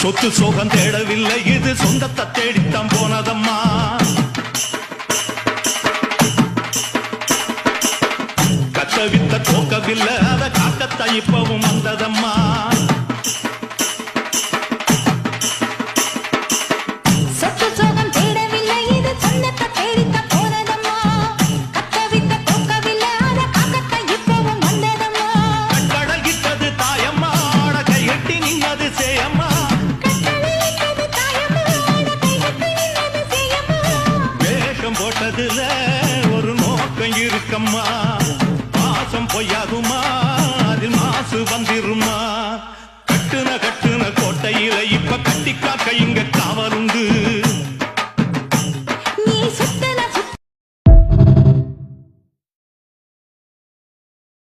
சொத்து சோகம் தேடவில்லை இது சொந்தத்தை தேடித்தான் போனதம்மா கத்தவித்த தோக்கவில்லை அத காக்கத்தை இப்பவும் வந்ததம்மா ஒரு நோக்கம் இருக்கம்மா பாசம் பொய்யாகுமா அதில் மாசு வந்திருமா கட்டுன கோட்டையில இப்ப கட்டி காக்க இங்க